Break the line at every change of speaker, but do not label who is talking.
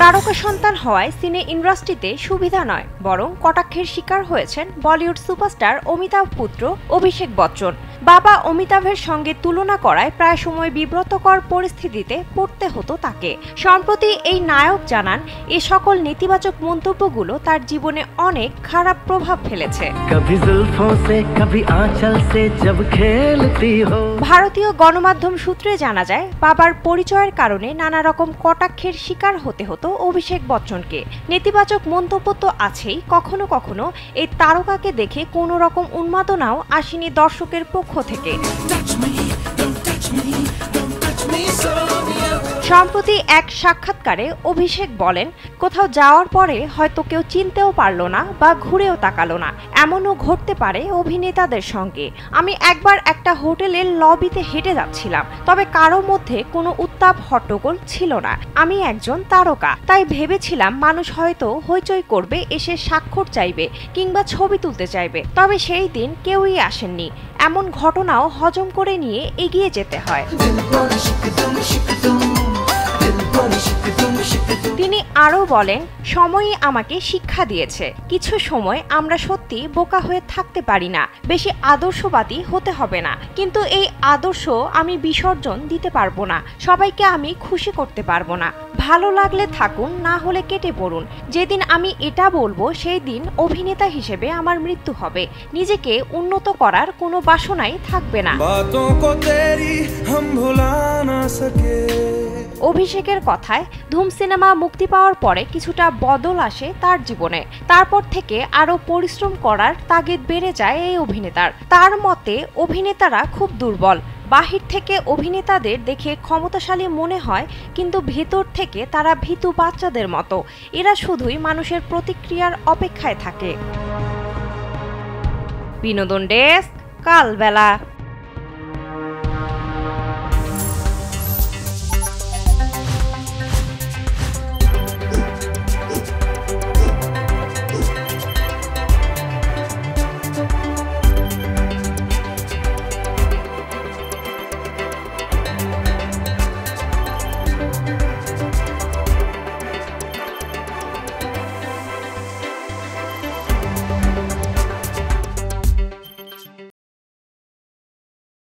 তারকা সন্তান হওয়ায় সিনে ইন্ডাস্ট্রিতে সুবিধা নয়, বরং কটাক্ষের শিকার হয়েছেন বলিউড সুপারস্টার অমিতাভ পুত্র অভিষেক বচ্চন। বাবা অমিতাভের সঙ্গে তুলনা করায় প্রায় সময় বিব্রতকর পরিস্থিতিতে পড়তে হতো তাকে। সম্প্রতি এই নায়ক জানান, এ সকল নেতিবাচক মন্তব্যগুলো তার জীবনে অনেক খারাপ প্রভাব ফেলেছে। ভারতীয় গণমাধ্যম সূত্রে জানা যায়, বাবার পরিচয়ের কারণে নানা রকম কটাক্ষের শিকার হতে হতো অভিষেক বচ্চনকে। নেতিবাচক মন্তব্য তো আছেই, কখনো কখনো এই তারকাকে দেখে কোনো রকম উন্মাদনাও আসেনি দর্শকের পক্ষ থেকে। সম্প্রতি এক সাক্ষাৎকারে অভিষেক বলেন, কোথাও যাওয়ার পরে হয়তো কেউ চিনতেও পারল না বা ঘুরেও তাকালো না, এমনও ঘটতে পারে অভিনেতাদের সঙ্গে। আমি একবার একটা হোটেলের লবিতে হেঁটে যাচ্ছিলাম, তবে কারো মধ্যে কোনো উত্তাপ হট্টগোল ছিল না। আমি একজন তারকা, তাই ভেবেছিলাম মানুষ হয়তো হইচই করবে, এসে স্বাক্ষর চাইবে কিংবা ছবি তুলতে চাইবে, তবে সেই দিন কেউই আসেননি। এমন ঘটনাও হজম করে নিয়ে এগিয়ে যেতে হয়। তিনি আরও বলেন, সময়ই আমাকে শিক্ষা দিয়েছে। কিছু সময় আমরা সত্যি বোকা হয়ে থাকতে পারি না, বেশি আদর্শবাদী হতে হবে না, কিন্তু এই আদর্শ আমি বিসর্জন দিতে পারবো না। সবাইকে আমি খুশি করতে পারবো না। ভালো লাগলে থাকুন, না হলে কেটে পড়ুন। যেদিন আমি এটা বলবো সেই দিন অভিনেতা হিসেবে আমার মৃত্যু হবে। নিজেকে উন্নত করার কোনো বাসনাই থাকবে না। অভিষেকের কথায়, ধুম সিনেমা মুক্তি পাওয়ার পরে কিছুটা বদল আসে তার জীবনে। তারপর থেকে আরো পরিশ্রম করার তাগিদ বেড়ে যায় এই অভিনেতার। তার মতে, অভিনেতারা খুব দুর্বল। বাহির থেকে অভিনেতাদের দেখে ক্ষমতাশালী মনে হয়, কিন্তু ভেতর থেকে তারা ভীতু বাচ্চাদের মতো। এরা শুধুই মানুষের প্রতিক্রিয়ার অপেক্ষায় থাকে। বিনোদন ডেস্ক, কালবেলা।